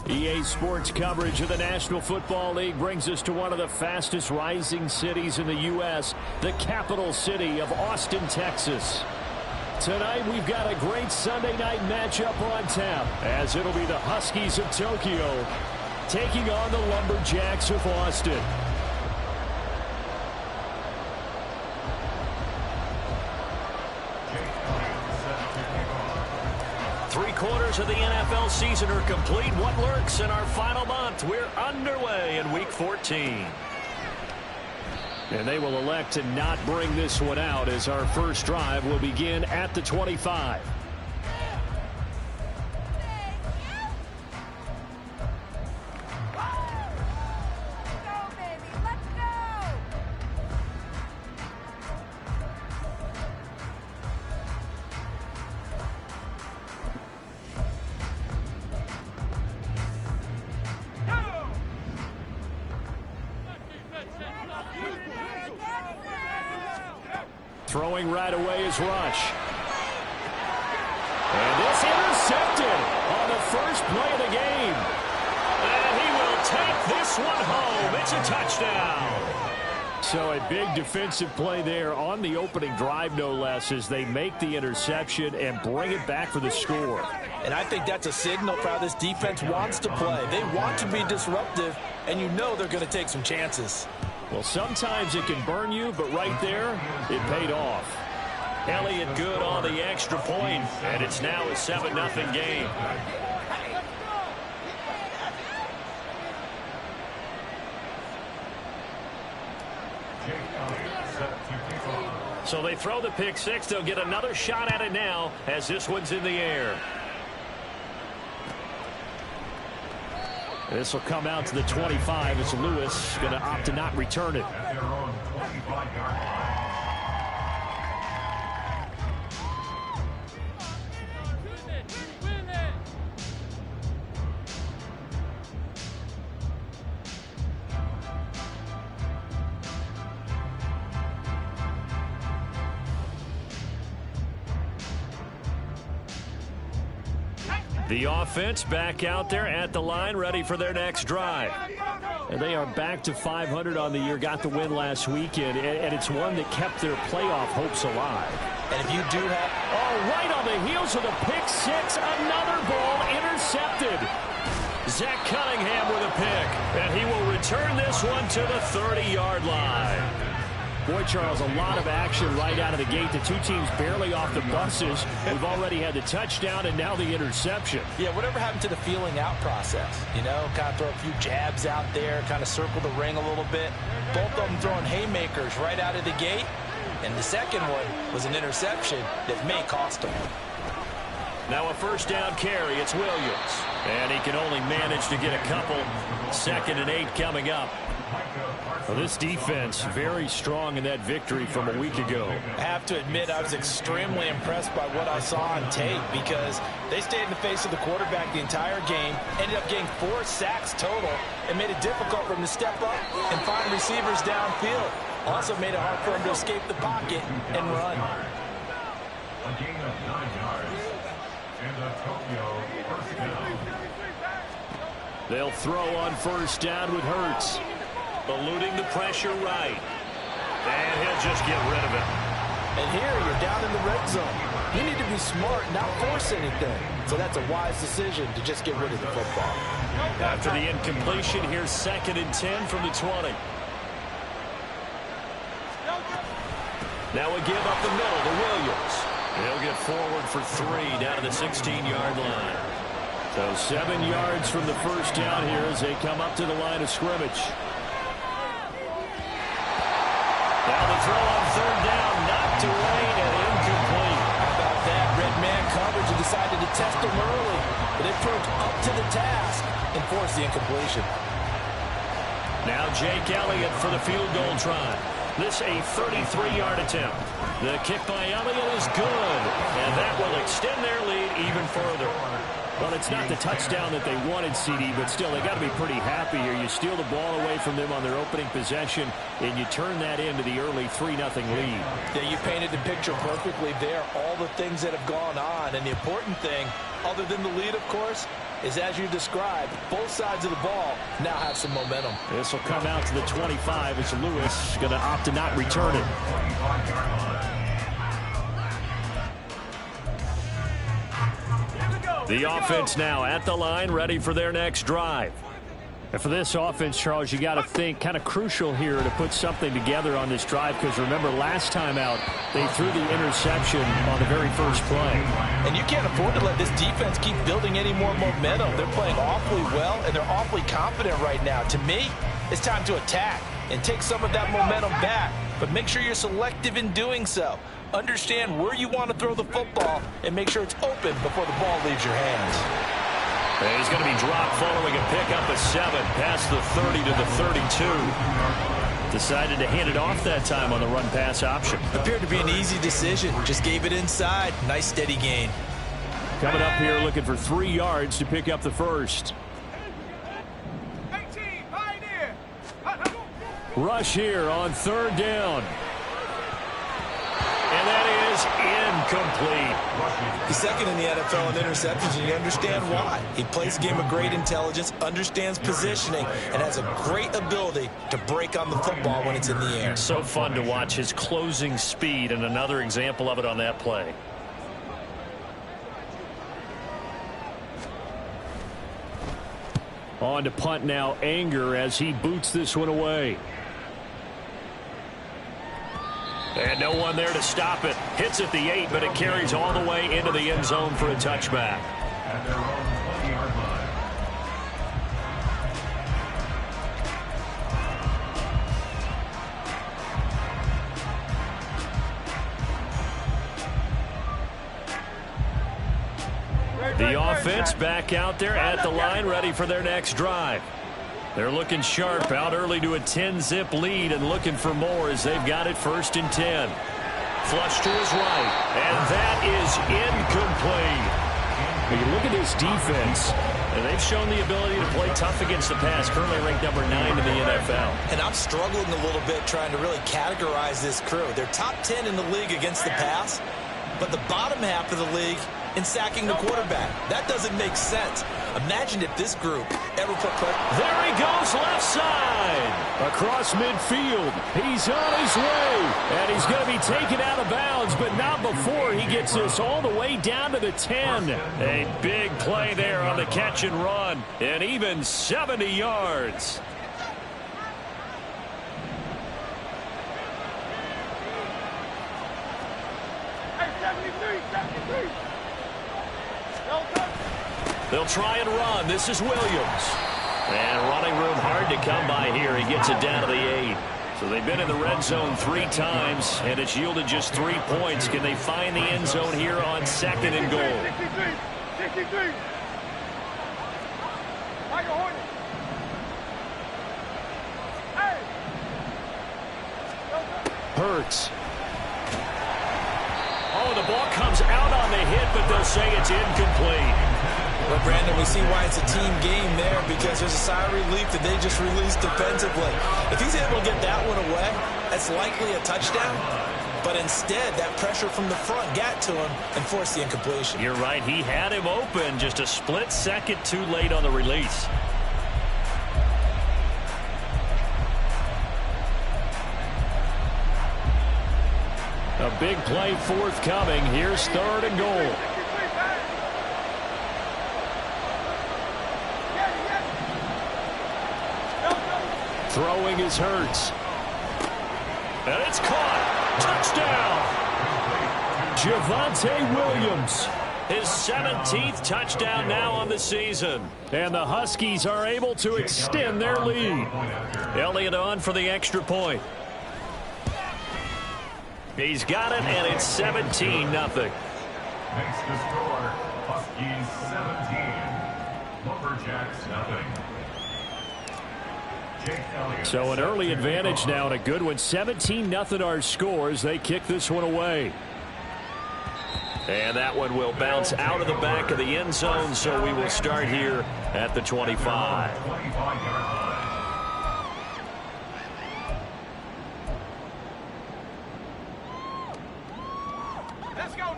EA Sports coverage of the National Football League brings us to one of the fastest rising cities in the U.S., the capital city of Austin, Texas. Tonight we've got a great Sunday night matchup on tap, as it'll be the Huskies of Tokyo taking on the Lumberjacks of Austin. Three-quarters of the NFL season are complete. What lurks in our final month? We're underway in Week 14. And they will elect to not bring this one out, as our first drive will begin at the 25. Throwing right away is Rush. And this intercepted on the first play of the game. And he will take this one home. It's a touchdown. So a big defensive play there on the opening drive, no less, as they make the interception and bring it back for the score. And I think that's a signal for how this defense wants to play. They want to be disruptive, and you know they're going to take some chances. Well, sometimes it can burn you, but right there, it paid off. Elliott good on the extra point, and it's now a 7-0 game. So they throw the pick six. They'll get another shot at it now, as this one's in the air. This will come out to the 25 as Lewis going to opt to not return it. The offense back out there at the line, ready for their next drive. And they are back to 500 on the year, got the win last weekend, and it's one that kept their playoff hopes alive. And if you do have... Oh, right on the heels of the pick six, another ball intercepted. Zach Cunningham with a pick, and he will return this one to the 30-yard line. Boy, Charles, a lot of action right out of the gate. The two teams barely off the buses. We've already had the touchdown and now the interception. Yeah, whatever happened to the feeling out process? You know, kind of throw a few jabs out there, kind of circle the ring a little bit. Both of them throwing haymakers right out of the gate. And the second one was an interception that may cost them. Now a first down carry. It's Williams. And he can only manage to get a couple. 2nd and 8 coming up. Well, this defense very strong in that victory from a week ago. I have to admit, I was extremely impressed by what I saw on tape, because they stayed in the face of the quarterback the entire game, ended up getting 4 sacks total, and made it difficult for him to step up and find receivers downfield. Also made it hard for him to escape the pocket and run. A gain of 9 yards. And the Tokyo first down. They'll throw on first down with Hurts. Eluding the pressure right. And he'll just get rid of it. And here you're down in the red zone. You need to be smart, not force anything. So that's a wise decision to just get rid of the football. After the incompletion, here's 2nd and 10 from the 20. Now a give up the middle to Williams. He'll get forward for 3 down to the 16-yard line. So 7 yards from the first down here as they come up to the line of scrimmage. Now the throw on 3rd down, knocked away and incomplete. How about that? Red man coverage and decided to test him early. But they proved up to the task and forced the incompletion. Now Jake Elliott for the field goal try. This a 33-yard attempt. The kick by Elliott is good. And that will extend their lead even further. Well, it's not the touchdown that they wanted, CD, but still, they got to be pretty happy here. You steal the ball away from them on their opening possession, and you turn that into the early 3-0 lead. Yeah, you painted the picture perfectly there, all the things that have gone on. And the important thing, other than the lead, of course, is as you described, both sides of the ball now have some momentum. This will come out to the 25 as Lewis going to opt to not return it. The offense now at the line, ready for their next drive. And for this offense, Charles, you got to think kind of crucial here to put something together on this drive, because remember, last time out, they threw the interception on the very first play. And you can't afford to let this defense keep building any more momentum. They're playing awfully well, and they're awfully confident right now. To me, it's time to attack and take some of that momentum back, but make sure you're selective in doing so. Understand where you want to throw the football and make sure it's open before the ball leaves your hands. And he's going to be dropped following a pickup of 7 past the 30 to the 32. Decided to hand it off that time on the run-pass option. Appeared to be an easy decision. Just gave it inside. Nice steady gain. Coming up here looking for 3 yards to pick up the first. Rush here on 3rd down. And that is incomplete. He's second in the NFL in interceptions, and you understand why. He plays a game of great intelligence, understands positioning, and has a great ability to break on the football when it's in the air. So fun to watch his closing speed, and another example of it on that play. On to punt now, Anger, as he boots this one away. And no one there to stop it. Hits at the 8, but it carries all the way into the end zone for a touchback. At their own 20-yard line. The offense back out there at the line, ready for their next drive. They're looking sharp, out early to a 10-zip lead and looking for more as they've got it 1st and 10. Flush to his right, and that is incomplete. When you look at this defense, and they've shown the ability to play tough against the pass, currently ranked number 9 in the NFL. And I'm struggling a little bit trying to really categorize this crew. They're top 10 in the league against the pass, but the bottom half of the league in sacking the quarterback. That doesn't make sense. Imagine if this group ever put pressure. There he goes, left side. Across midfield. He's on his way. And he's going to be taken out of bounds, but not before he gets this all the way down to the 10. A big play there on the catch and run. And even 70 yards. They'll try and run. This is Williams. And running room hard to come by here. He gets it down to the 8. So they've been in the red zone 3 times, and it's yielded just 3 points. Can they find the end zone here on 2nd and goal? 63. Hurts. Oh, the ball comes out on the hit, but they'll say it's incomplete. Well, Brandon, we see why it's a team game there, because there's a sigh of relief that they just released defensively. If he's able to get that one away, that's likely a touchdown. But instead, that pressure from the front got to him and forced the incompletion. You're right. He had him open, just a split second too late on the release. A big play forthcoming. Here's 3rd and goal. Throwing is Hurts. And it's caught. Touchdown. Javonte Williams. His 17th touchdown now on the season. And the Huskies are able to extend their lead. Elliott on for the extra point. He's got it, and it's 17-0. Makes the score Huskies 17, Lumberjacks nothing. So an early advantage now and a good one. 17-0 our score as they kick this one away. And that one will bounce out of the back of the end zone, so we will start here at the 25.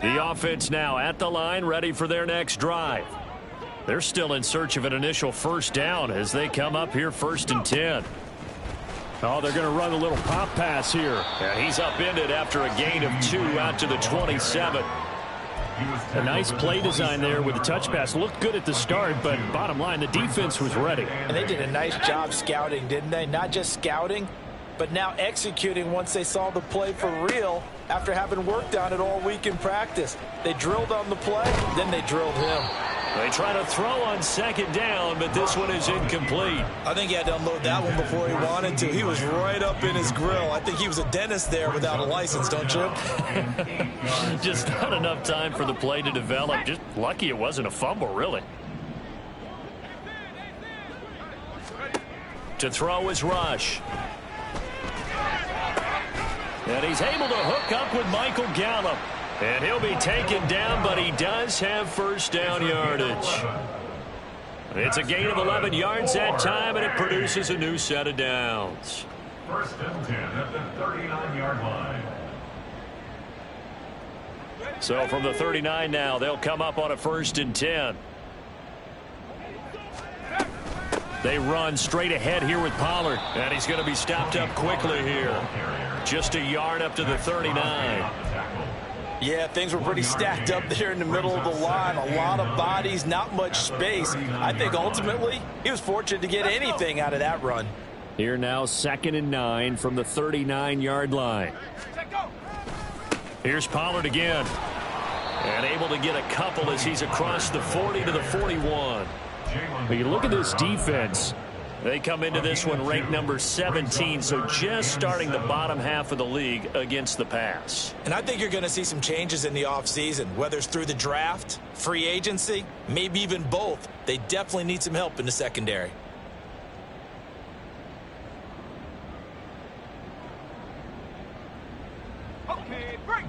The offense now at the line, ready for their next drive. They're still in search of an initial first down as they come up here 1st and 10. Oh, they're going to run a little pop pass here. And he's upended after a gain of 2 out to the 27. A nice play design there with the touch pass. Looked good at the start, but bottom line, the defense was ready. And they did a nice job scouting, didn't they? Not just scouting, but now executing once they saw the play for real after having worked on it all week in practice. They drilled on the play, then they drilled him. They try to throw on 2nd down, but this one is incomplete. I think he had to unload that one before he wanted to. He was right up in his grill. I think he was a dentist there without a license, don't you? Just not enough time for the play to develop. Just lucky it wasn't a fumble, really. To throw is Rush. And he's able to hook up with Michael Gallup. And he'll be taken down, but he does have first down yardage. It's a gain of 11 yards that time, and it produces a new set of downs. 1st and 10 at the 39-yard line. So from the 39 now, they'll come up on a 1st and 10. They run straight ahead here with Pollard, and he's going to be stopped up quickly here. Just a yard up to the 39. Yeah, things were pretty stacked up there in the middle of the line. A lot of bodies, not much space. I think ultimately he was fortunate to get anything out of that run. Here now, 2nd and 9 from the 39-yard line. Here's Pollard again. And able to get a couple as he's across the 40 to the 41. But you look at this defense. They come into this one ranked number 17, so just starting the bottom half of the league against the pass. And I think you're going to see some changes in the offseason, whether it's through the draft, free agency, maybe even both. They definitely need some help in the secondary. Okay, break.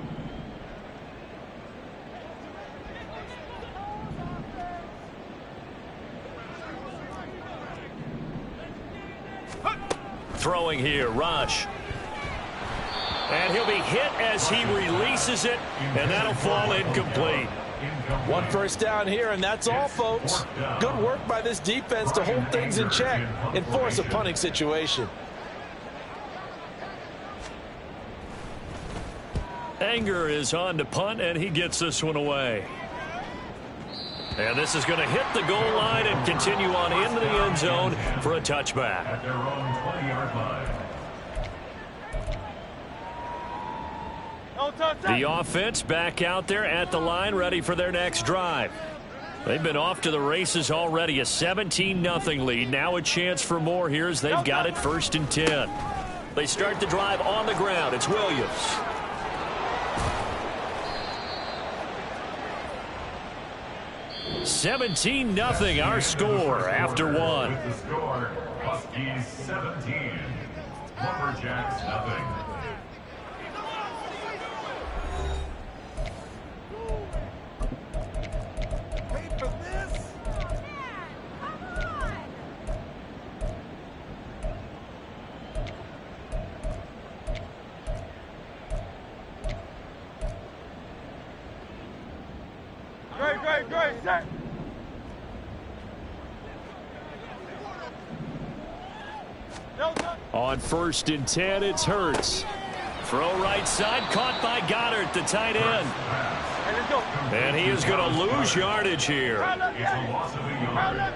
Throwing here, Rush. And he'll be hit as he releases it, and that'll fall incomplete. 1 first down here, and that's all, folks. Good work by this defense to hold things in check and force a punting situation. Anger is on to punt, and he gets this one away. And this is going to hit the goal line and continue on into the end zone for a touchback. At their own 20-yard line. The offense back out there at the line, ready for their next drive. They've been off to the races already, a 17-0 lead. Now a chance for more here as they've got it 1st and 10. They start the drive on the ground. It's Williams. 17-0 our score after 1. The score, Huskies 17, Lumberjacks nothing. Wait for this. Great, set. On 1st and 10, it's Hurts. Throw right side, caught by Goddard, the tight end. Hey, let's go. And he is going to lose yardage here. It's a loss of a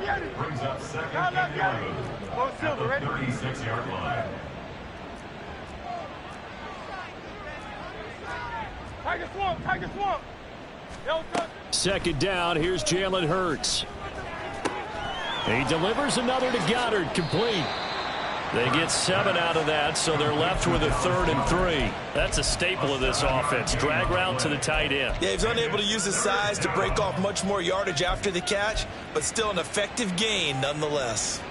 yard. Brings up 2nd and 11 at the 36-yard line. Tiger swamp. 2nd down, here's Jalen Hurts. He delivers another to Goddard, complete. They get 7 out of that, so they're left with a 3rd and 3. That's a staple of this offense. Drag route to the tight end. Yeah, he's unable to use his size to break off much more yardage after the catch, but still an effective gain nonetheless.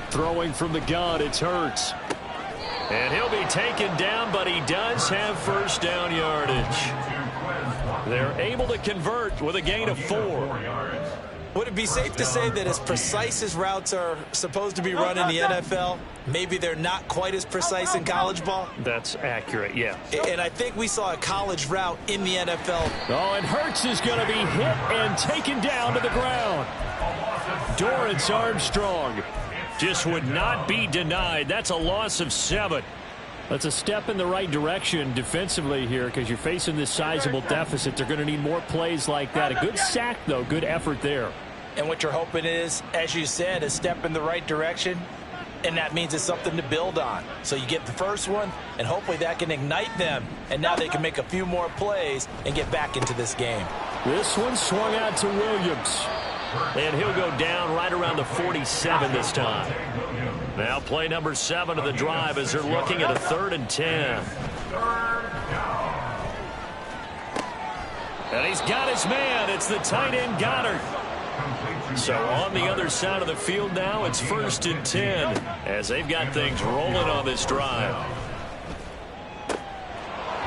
Throwing from the gun, it's Hurts. And he'll be taken down, but he does have first down yardage. They're able to convert with a gain of 4. Would it be safe to say that as precise as routes are supposed to be run in the NFL, maybe they're not quite as precise in college ball? That's accurate, yeah. And I think we saw a college route in the NFL. Oh, and Hurts is going to be hit and taken down to the ground. Dorrance Armstrong just would not be denied. That's a loss of 7. That's a step in the right direction defensively here because you're facing this sizable deficit. They're going to need more plays like that. A good sack, though. Good effort there. And what you're hoping is, as you said, a step in the right direction, and that means it's something to build on. So you get the first one, and hopefully that can ignite them, and now they can make a few more plays and get back into this game. This one swung out to Williams. And he'll go down right around the 47 this time. Now play number 7 of the drive as they're looking at a 3rd and 10. And he's got his man. It's the tight end Goddard. So on the other side of the field now, it's 1st and 10 as they've got things rolling on this drive.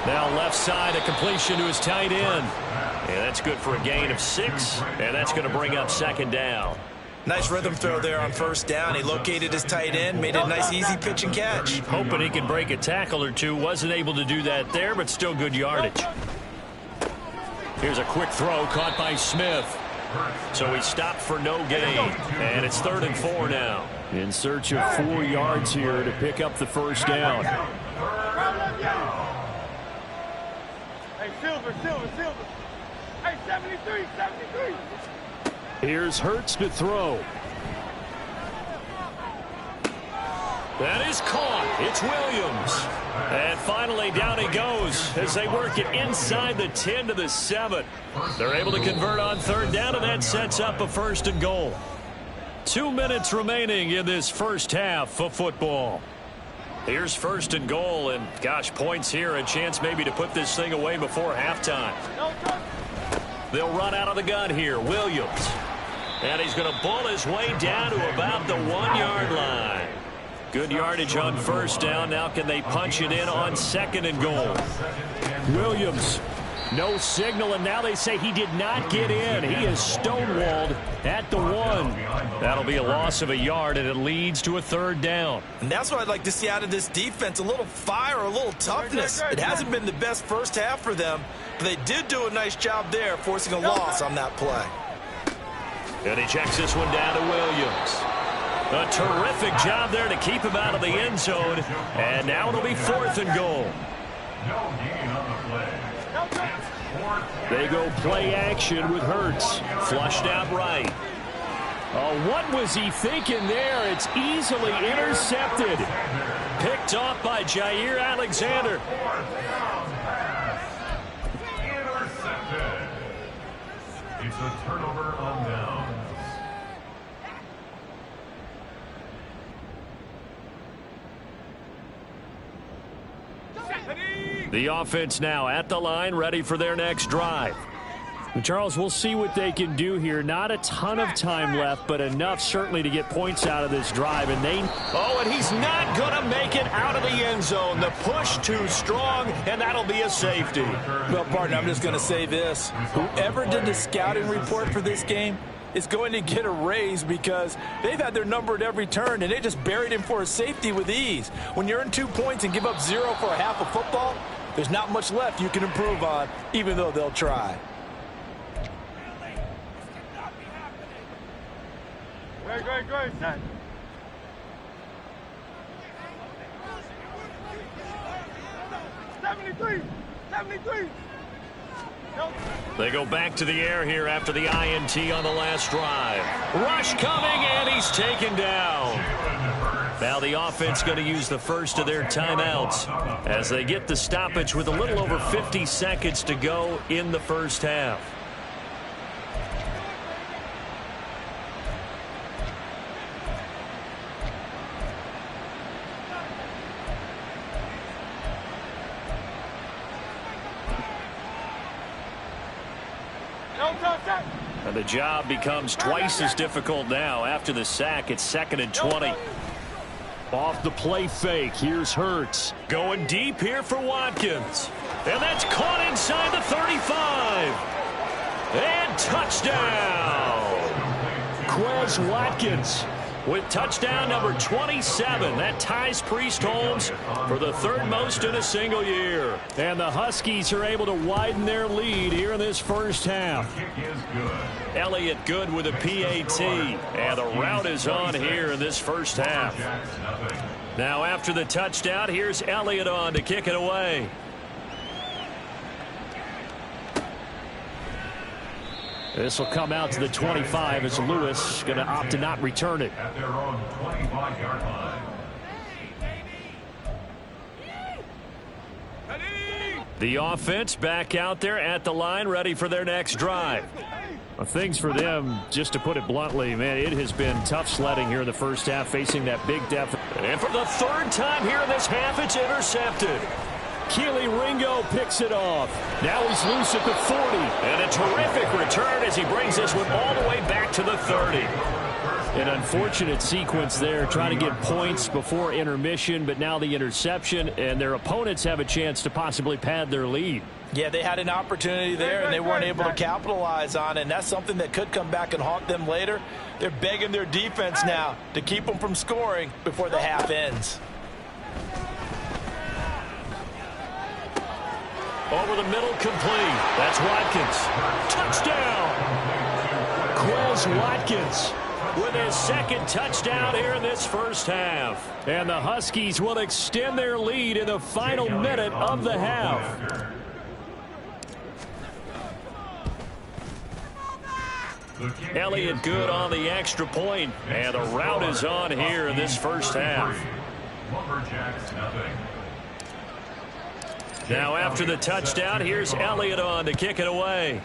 Now left side, a completion to his tight end. And that's good for a gain of 6, and that's going to bring up 2nd down. Nice rhythm throw there on 1st down. He located his tight end, made it a nice easy pitch and catch. Hoping he can break a tackle or two. Wasn't able to do that there, but still good yardage. Here's a quick throw caught by Smith. So he stopped for no gain, and it's 3rd and 4 now. In search of 4 yards here to pick up the 1st down. Hey, Silver. Hey, 73. Here's Hurts to throw. That is caught. It's Williams. And finally down he goes as they work it inside the 10 to the 7. They're able to convert on 3rd down, and that sets up a 1st and goal. 2 minutes remaining in this first half of football. Here's 1st and goal, and gosh, points here, a chance maybe to put this thing away before halftime. They'll run out of the gun here. Williams. And he's going to bull his way down to about the 1-yard line. Good yardage on 1st down. Now can they punch it in on 2nd and goal? Williams. No signal, and now they say he did not get in. He is stonewalled at the 1. That'll be a loss of a yard, and it leads to a 3rd down. And that's what I'd like to see out of this defense, a little fire, a little toughness. It hasn't been the best first half for them, but they did do a nice job there, forcing a loss on that play. And he checks this one down to Williams. A terrific job there to keep him out of the end zone, and now it'll be 4th and goal. No gain on the play. They go play action with Hurts. Flushed out right. Oh, what was he thinking there? It's easily intercepted. Picked off by Jair Alexander. Intercepted. It's a turnover on downs. The offense now at the line, ready for their next drive. And Charles, we'll see what they can do here. Not a ton of time left, but enough certainly to get points out of this drive. And he's not going to make it out of the end zone. The push too strong, and that'll be a safety. Well, partner, I'm just going to say this. Whoever did the scouting report for this game is going to get a raise because they've had their number at every turn, and they just buried him for a safety with ease. When you're in 2 points and give up 0 for a half of football, there's not much left you can improve on, even though they'll try. Great, set. They go back to the air here after the INT on the last drive. Rush coming, and he's taken down. Now the offense going to use the first of their timeouts as they get the stoppage with a little over 50 seconds to go in the first half. And the job becomes twice as difficult now. After the sack, it's 2nd and 20. Off the play fake, here's Hurts. Going deep here for Watkins. And that's caught inside the 35. And touchdown. Quez Watkins with touchdown number 27. That ties Priest Holmes for the 3rd most in a single year. And the Huskies are able to widen their lead here in this first half. Elliott good with a PAT. And the route is on here in this first half. Now after the touchdown, here's Elliott on to kick it away. This will come out to the 25 as Lewis going to opt to not return it. At their own 25-yard line. The offense back out there at the line, ready for their next drive. Well, things for them, just to put it bluntly, man, it has been tough sledding here in the first half, facing that big deficit. And for the 3rd time here in this half, it's intercepted. Keely Ringo picks it off. Now he's loose at the 40. And a terrific return as he brings this one all the way back to the 30. An unfortunate sequence there, trying to get points before intermission, but now the interception, and their opponents have a chance to possibly pad their lead. Yeah, they had an opportunity there, and they weren't able to capitalize on it, and that's something that could come back and haunt them later. They're begging their defense now to keep them from scoring before the half ends. Over the middle, complete. That's Watkins. Touchdown! Quez Watkins with his 2nd touchdown here in this first half. And the Huskies will extend their lead in the final minute of the half. Elliott good on the extra point, and the route is on here in this first half. Now after the touchdown, here's Elliott on to kick it away.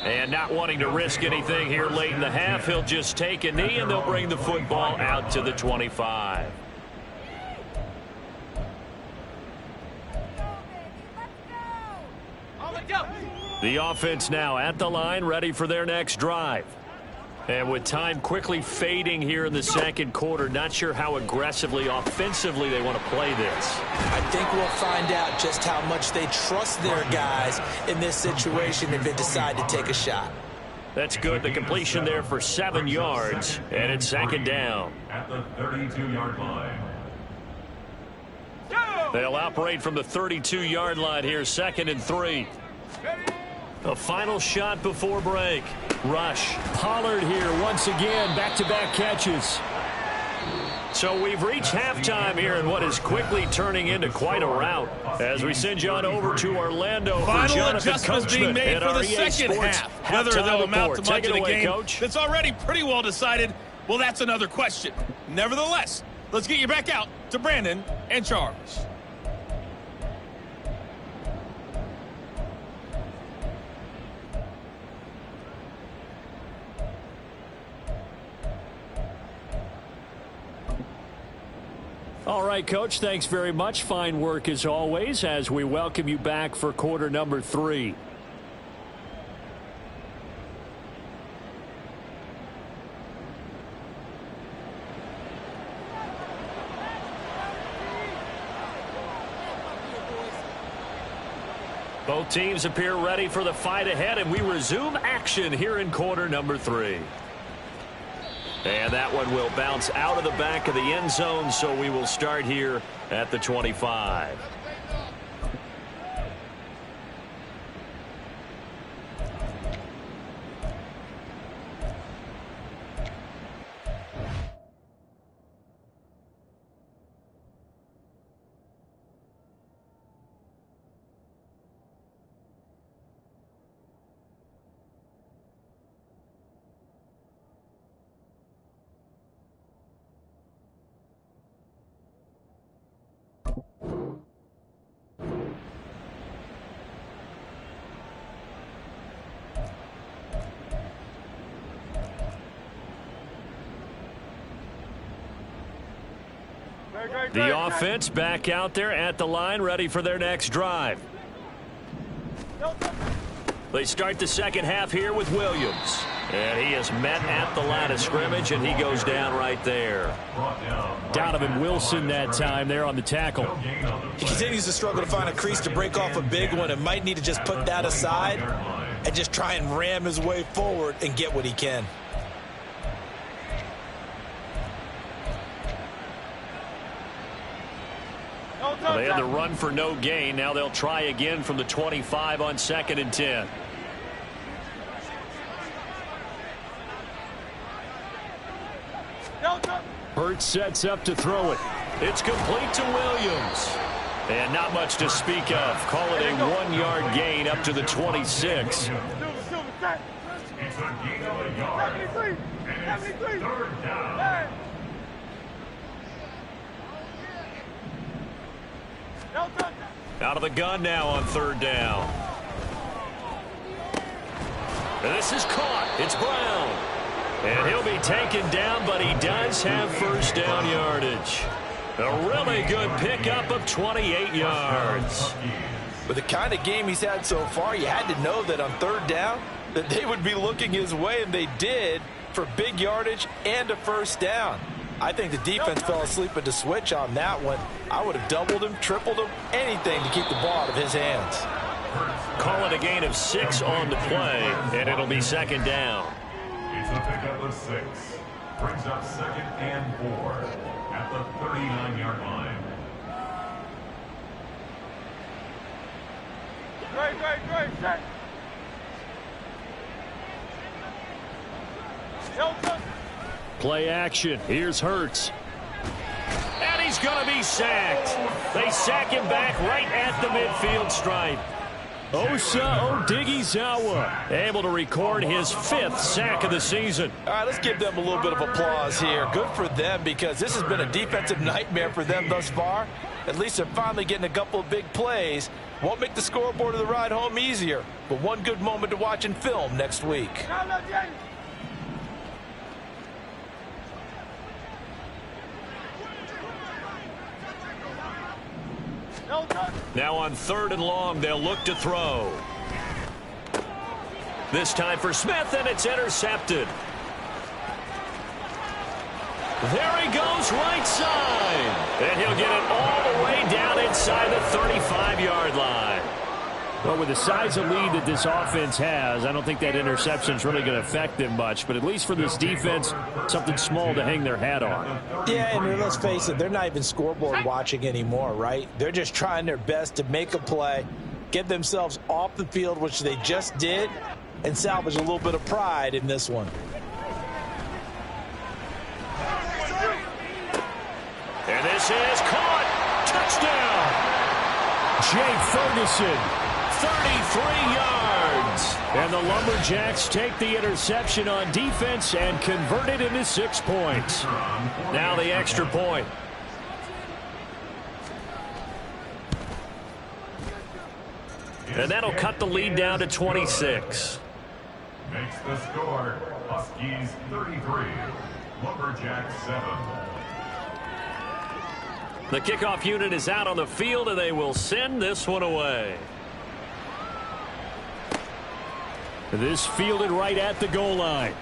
And not wanting to risk anything here late in the half, he'll just take a knee, and they'll bring the football out to the 25. The offense now at the line, ready for their next drive. And with time quickly fading here in the 2nd quarter, not sure how aggressively, offensively they want to play this. I think we'll find out just how much they trust their guys in this situation if they decide to take a shot. That's good. The completion there for 7 yards, and it's 2nd down. At the 32-yard line. They'll operate from the 32-yard line here, 2nd and 3. A final shot before break. Rush. Pollard here once again. Back-to-back catches. So we've reached halftime here in what is quickly turning into quite a rout. As we send you on over to Orlando for Final Jonathan adjustments Coachman being made for the REA second Sports half. Whether halftime they'll amount report. to much Take in it a away, game Coach. that's already pretty well decided, well, that's another question. Nevertheless, let's get you back out to Brandon and Charles. All right, Coach, thanks very much. Fine work as always as we welcome you back for quarter number 3. Both teams appear ready for the fight ahead, and we resume action here in quarter number 3. And that one will bounce out of the back of the end zone, so we will start here at the 25. The offense back out there at the line, ready for their next drive. They start the second half here with Williams. And he is met at the line of scrimmage, and he goes down right there. Donovan Wilson that time there on the tackle. He continues to struggle to find a crease to break off a big one and might need to just put that aside and just try and ram his way forward and get what he can. They had the run for no gain. Now they'll try again from the 25 on 2nd and 10. Hurts sets up to throw it. It's complete to Williams. And not much to speak of. Call it a 1-yard gain up to the 26. It's a gain of a yard. And it's 3rd down. Out of the gun now on 3rd down. And this is caught. It's Brown. And he'll be taken down, but he does have 1st down yardage. A really good pickup of 28 yards. With the kind of game he's had so far, you had to know that on 3rd down that they would be looking his way, and they did, for big yardage and a 1st down. I think the defense fell asleep at the switch on that one. I would have doubled him, tripled him, anything to keep the ball out of his hands. Call it a gain of 6 on the play, and it'll be 2nd down. It's a pickup of 6. Brings up 2nd and 4 at the 39-yard line. Great, set. Play action. Here's Hurts. And he's going to be sacked. They sack him back right at the midfield stripe. Osa Odighizuwa able to record his 5th sack of the season. All right, let's give them a little bit of applause here. Good for them, because this has been a defensive nightmare for them thus far. At least they're finally getting a couple of big plays. Won't make the scoreboard of the ride home easier, but one good moment to watch in film next week. Now on 3rd and long, they'll look to throw. This time for Smith, and it's intercepted. There he goes, right side. And he'll get it all the way down inside the 35-yard line. Well, with the size of lead that this offense has, I don't think that interception is really going to affect them much. But at least for this defense, something small to hang their hat on. Yeah, and let's face it, they're not even scoreboard watching anymore, right? They're just trying their best to make a play, get themselves off the field, which they just did, and salvage a little bit of pride in this one. And this is caught. Touchdown. Jay Ferguson. 33 yards. And the Lumberjacks take the interception on defense and convert it into 6 points. Now the extra point. And that'll cut the lead down to 26. Makes the score Huskies 33, Lumberjacks 7. The kickoff unit is out on the field, and they will send this one away. This fielded right at the goal line.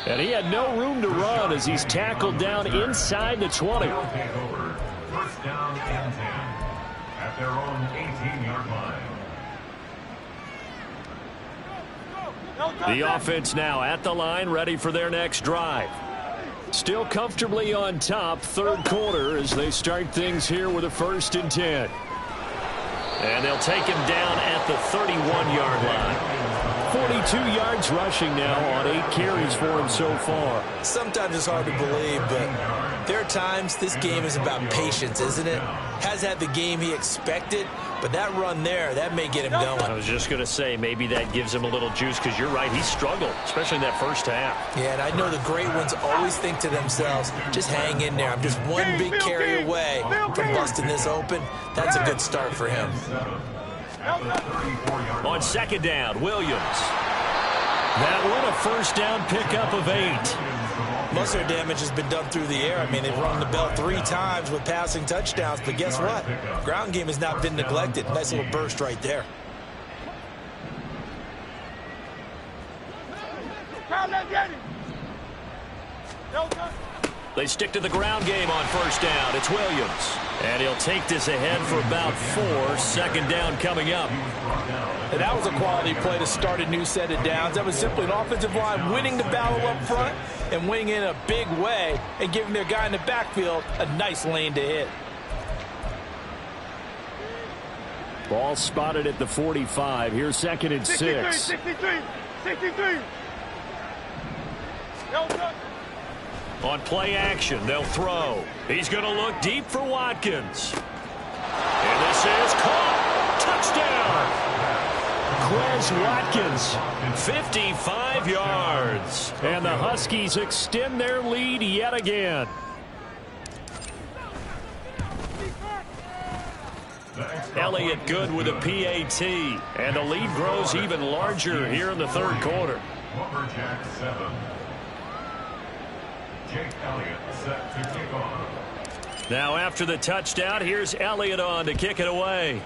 And he had no room to run as he's tackled down inside the 20. They'll take over 1st down and 10 at their own 18-yard line. The offense now at the line, ready for their next drive. Still comfortably on top, 3rd quarter as they start things here with a 1st and 10. And they'll take him down at the 31-yard line. 42 yards rushing now on 8 carries for him so far. Sometimes it's hard to believe, but there are times this game is about patience, isn't it? Has had the game he expected, but that run there, that may get him going. I was just going to say, maybe that gives him a little juice, because you're right, he struggled, especially in that 1st half. Yeah, and I know the great ones always think to themselves, just hang in there. I'm just one big carry away from busting this open. That's a good start for him. On 2nd down, Williams. That one a 1st down pickup of 8. Most of their damage has been done through the air. I mean, they've rung the bell 3 times with passing touchdowns, but guess what? Ground game has not been neglected. Nice little burst right there. They stick to the ground game on first down. It's Williams. And he'll take this ahead for about 4. Second down coming up. And that was a quality play to start a new set of downs. That was simply an offensive line winning the battle up front and winning in a big way and giving their guy in the backfield a nice lane to hit. Ball spotted at the 45. Here's 2nd and 6. 63. On play action, they'll throw. He's going to look deep for Watkins. And this is caught. Touchdown. Quez Watkins, 55 yards. And the Huskies extend their lead yet again. Elliott good with a PAT. And the lead grows even larger here in the 3rd quarter. Lumberjack 7. Jake Elliott set to kick off. Now after the touchdown, here's Elliott on to kick it away.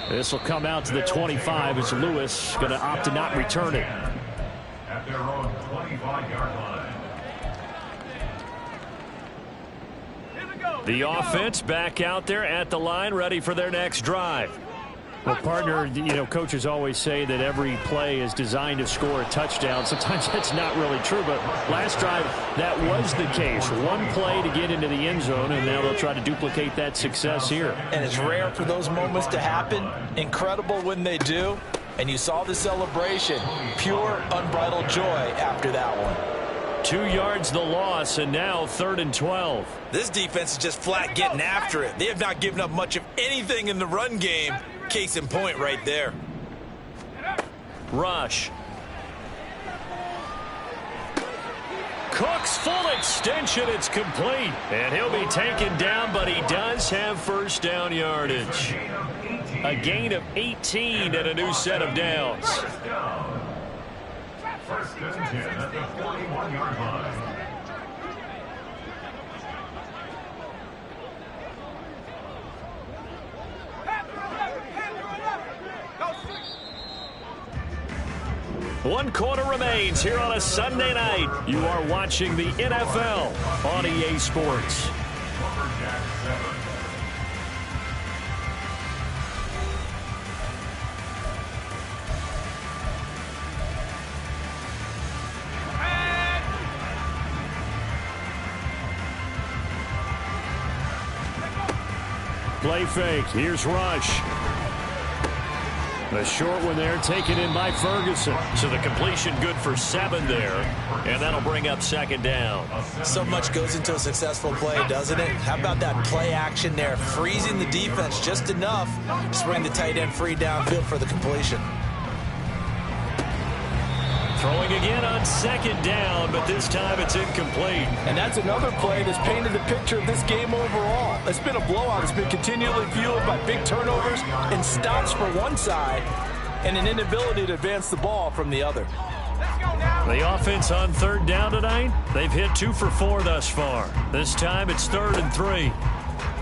This will come out to the 25 as Lewis going to opt to not return it. At their own 25-yard line. The offense back out there at the line, ready for their next drive. Well, partner, you know, coaches always say that every play is designed to score a touchdown. Sometimes that's not really true, but last drive, that was the case. One play to get into the end zone, and now they'll try to duplicate that success here. And it's rare for those moments to happen. Incredible when they do. And you saw the celebration. Pure, unbridled joy after that one. 2 yards the loss, and now 3rd and 12. This defense is just flat getting after it. They have not given up much of anything in the run game. Case in point right there. Rush. Cook's full extension. It's complete. And he'll be taken down, but he does have first down yardage. A gain of 18 and a new set of downs. First and 10 at the 41-yard line. One quarter remains here on a Sunday night. You are watching the NFL on EA Sports. Lumberjack 7. Play fake. Here's Rush. The short one there taken in by Ferguson. So the completion good for 7 there. And that'll bring up 2nd down. So much goes into a successful play, doesn't it? How about that play action there? Freezing the defense just enough to bring the tight end free downfield for the completion. Throwing again on 2nd down, but this time it's incomplete. And that's another play that's painted the picture of this game overall. It's been a blowout. It's been continually fueled by big turnovers and stops for one side and an inability to advance the ball from the other. The offense on 3rd down tonight, they've hit 2 for 4 thus far. This time it's 3rd and 3.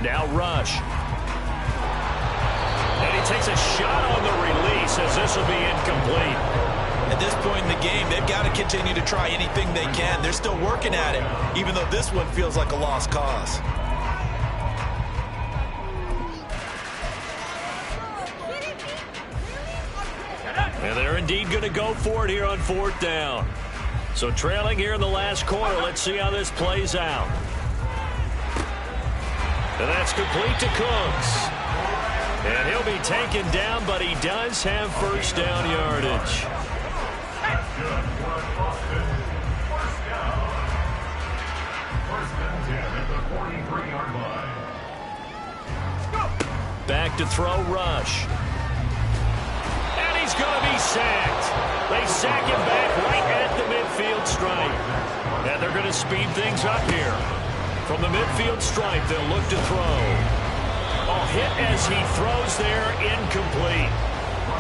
Now Rush. And he takes a shot on the release as this will be incomplete. At this point in the game, they've got to continue to try anything they can. They're still working at it, even though this one feels like a lost cause. And they're indeed going to go for it here on 4th down. So trailing here in the last quarter, let's see how this plays out. And that's complete to Cooks. And he'll be taken down, but he does have first down yardage. Back to throw Rush. And he's going to be sacked. They sack him back right at the midfield stripe. And they're going to speed things up here. From the midfield stripe, they'll look to throw. A hit as he throws there, incomplete.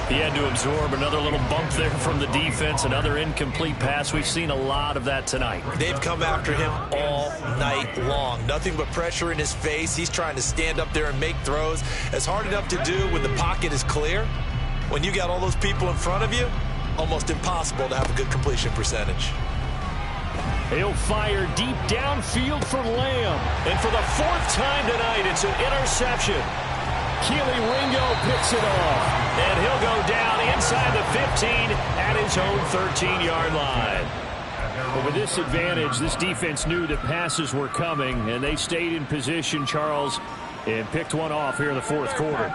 He had to absorb another little bump there from the defense, another incomplete pass. We've seen a lot of that tonight. They've come after him all night long. Nothing but pressure in his face. He's trying to stand up there and make throws. It's hard enough to do when the pocket is clear. When you got all those people in front of you, almost impossible to have a good completion percentage. He'll fire deep downfield for Lamb. And for the 4th time tonight, it's an interception. Keely Ringo picks it off. And he'll go down inside the 15 at his own 13-yard line. But with this advantage, this defense knew that passes were coming, and they stayed in position, Charles, and picked one off here in the 4th quarter.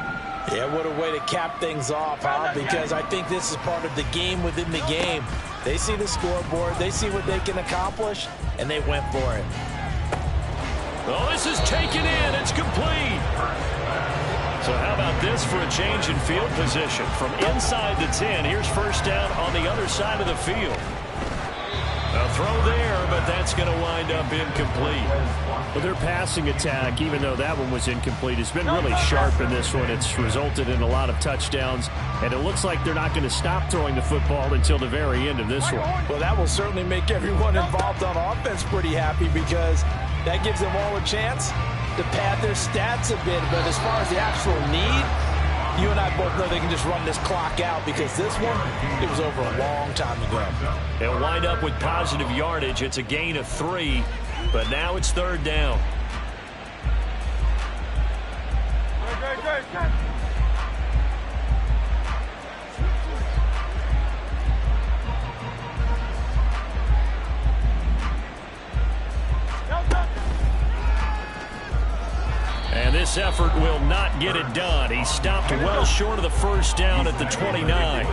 Yeah, what a way to cap things off, huh? Because I think this is part of the game within the game. They see the scoreboard, they see what they can accomplish, and they went for it. Oh, this is taken in. It's complete. So how about this for a change in field position? From inside the 10, here's first down on the other side of the field. A throw there, but that's going to wind up incomplete. Well, their passing attack, even though that one was incomplete, has been really sharp in this one. It's resulted in a lot of touchdowns, and it looks like they're not going to stop throwing the football until the very end of this one. Well, that will certainly make everyone involved on offense pretty happy because that gives them all a chance to pad their stats a bit. But as far as the actual need, you and I both know they can just run this clock out because this one, it was over a long time ago. They'll wind up with positive yardage. It's a gain of 3, but now it's 3rd down. And this effort will not get it done. He stopped well short of the first down at the 29.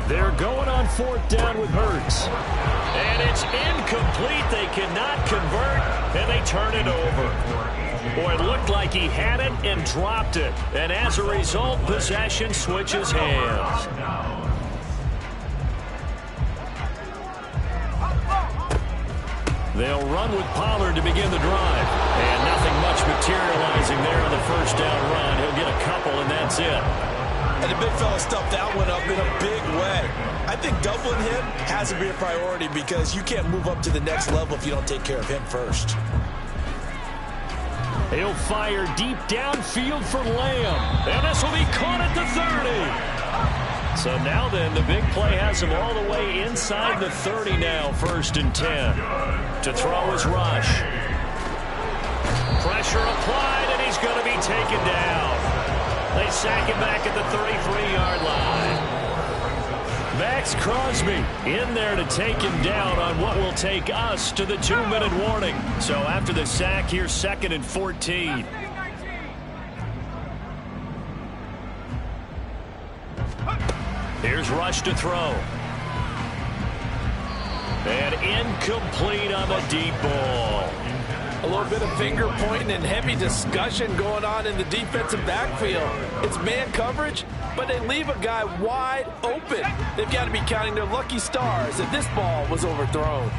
They're going on 4th down with Hurts. And it's incomplete. They cannot convert, and they turn it over. Boy, it looked like he had it and dropped it. And as a result, possession switches hands. They'll run with Pollard to begin the drive. And nothing much materializing there on the first down run. He'll get a couple, and that's it. And the big fella stuffed that one up in a big way. I think doubling him has to be a priority because you can't move up to the next level if you don't take care of him first. He'll fire deep downfield for Lamb. And this will be caught at the 30. So now then, the big play has him all the way inside the 30 now, 1st and 10. To throw his Rush. Pressure applied, and he's going to be taken down. They sack him back at the 33-yard line. Max Crosby in there to take him down on what will take us to the 2-minute warning. So after the sack, here's 2nd and 14. Here's Rush to throw. And incomplete on the deep ball. A little bit of finger pointing and heavy discussion going on in the defensive backfield. It's man coverage, but they leave a guy wide open. They've got to be counting their lucky stars that this ball was overthrown.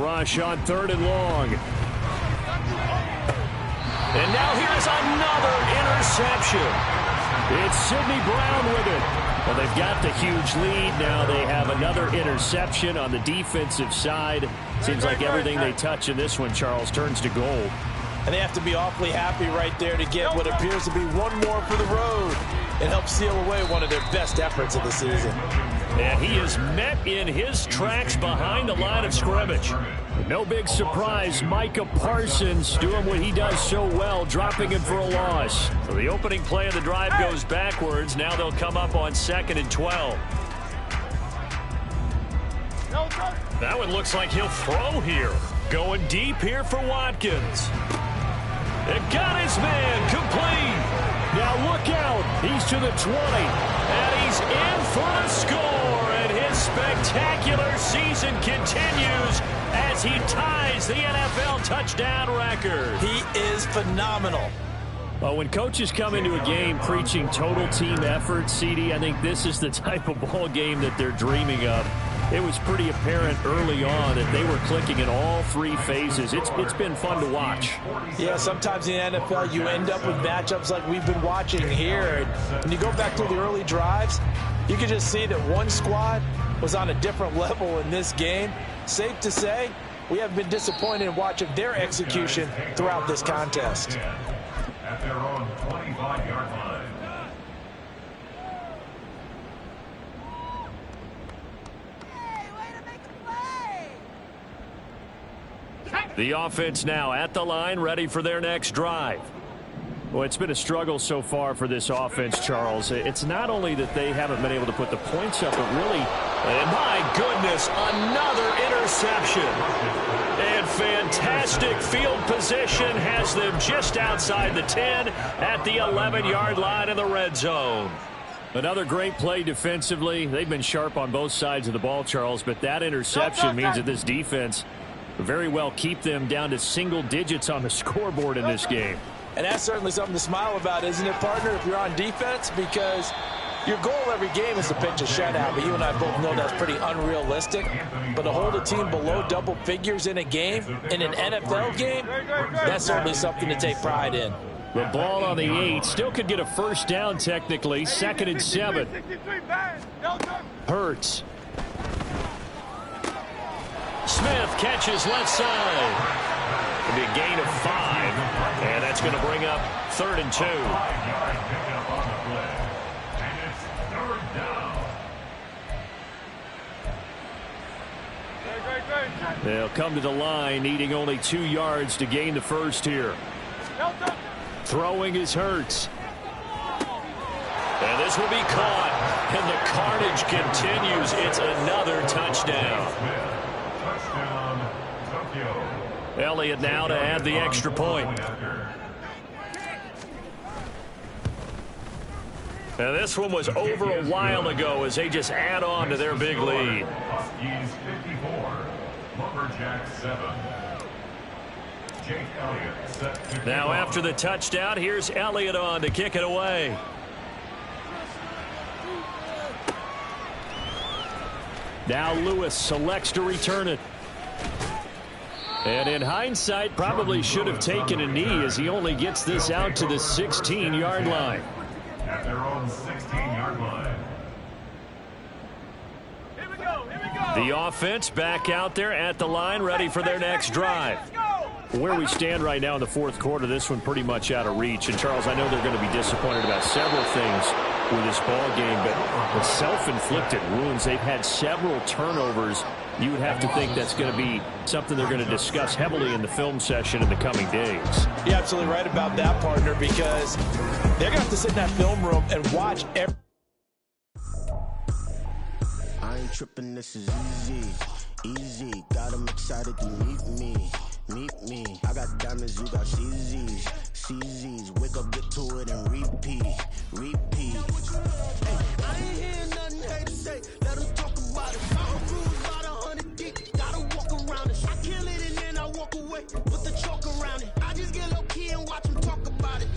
Rush on 3rd and long. And now here's another interception. It's Sidney Brown with it. Well, they've got the huge lead. Now they have another interception on the defensive side. Seems like everything they touch in this one, Charles, turns to gold. And they have to be awfully happy right there to get what appears to be one more for the road and help seal away one of their best efforts of the season. And he is met in his tracks behind the line of scrimmage. No big surprise, Micah Parsons doing what he does so well, dropping him for a loss. So the opening play of the drive goes backwards. Now they'll come up on 2nd and 12. That one looks like he'll throw here. Going deep here for Watkins. It got his man complete. Now look out. He's to the 20. And he's in for the score. And his spectacular season continues as he ties the NFL touchdown record. He is phenomenal. Well, when coaches come into a game preaching total team effort, CD, I think this is the type of ball game that they're dreaming of. It was pretty apparent early on that they were clicking in all three phases. It's been fun to watch. Yeah, sometimes in the NFL you end up with matchups like we've been watching here. And when you go back to the early drives, you can just see that one squad was on a different level in this game. Safe to say, we have been disappointed in watching their execution throughout this contest. At their own 25-yard line. The offense now at the line, ready for their next drive. Well, it's been a struggle so far for this offense, Charles. It's not only that they haven't been able to put the points up, but really, and my goodness, another interception. And fantastic field position has them just outside the 10 at the 11-yard line in the red zone. Another great play defensively. They've been sharp on both sides of the ball, Charles, but that interception means that this defense very well keep them down to single digits on the scoreboard in this game. And that's certainly something to smile about, isn't it, partner, if you're on defense? Because your goal every game is to pitch a shutout, but you and I both know that's pretty unrealistic. But to hold a team below double figures in a game, in an NFL game, that's certainly something to take pride in. The ball on the 8, still could get a first down technically, 2nd and 7. Hurts. Smith catches left side. It'll be a gain of 5, and that's going to bring up 3rd and 2. They'll come to the line, needing only 2 yards to gain the first here. Throwing is Hurts. And this will be caught, and the carnage continues. It's another touchdown. Elliott now to add the extra point. Now this one was over a while ago as they just add on to their big lead. Huskies 54, Lumberjacks 7. Jake Elliott set 55. Now after the touchdown, here's Elliott on to kick it away. Now Lewis selects to return it. And in hindsight, probably should have taken a knee as he only gets this out to the 16-yard line. At their own 16-yard line. Here we go. The offense back out there at the line, ready for their next drive. Where we stand right now in the fourth quarter, this one pretty much out of reach. And, Charles, I know they're going to be disappointed about several things with this ball game, but the self-inflicted wounds, they've had several turnovers. You would have to think that's going to be something they're going to discuss heavily in the film session in the coming days. You're absolutely right about that, partner, because they're going to have to sit in that film room and watch every... I ain't tripping, this is easy. Got them excited to meet me. I got diamonds, you got CZs. Wake up, get to it, and repeat. Hey, I ain't hear nothing hate to say. Let them talk about it. I'm cruise about 100 deep. Gotta walk around it. I kill it and then I walk away with the chalk around it. I just get low key and watch them talk about it.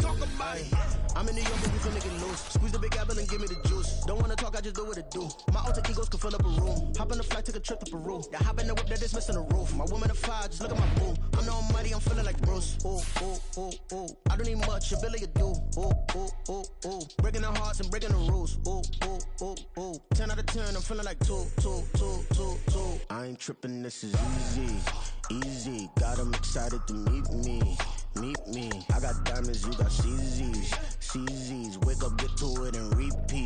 I'm in New York, but we finna get loose. Squeeze the big apple and give me the juice. Don't wanna talk, I just do what it do. My alter egos can fill up a room. Hop on the flight, take a trip to Peru. Yeah, hop in the whip that is missing the roof. My woman a fire, just look at my boo. I'm the almighty, I'm feeling like Bruce. Ooh. I don't need much, your Billy a do. Ooh. Breaking the hearts and breaking the rules. Ooh. 10 out of 10, I'm feeling like 2. I ain't tripping, this is easy. Got them excited to meet me. I got diamonds, you got CZs. Wake up, get to it, and repeat.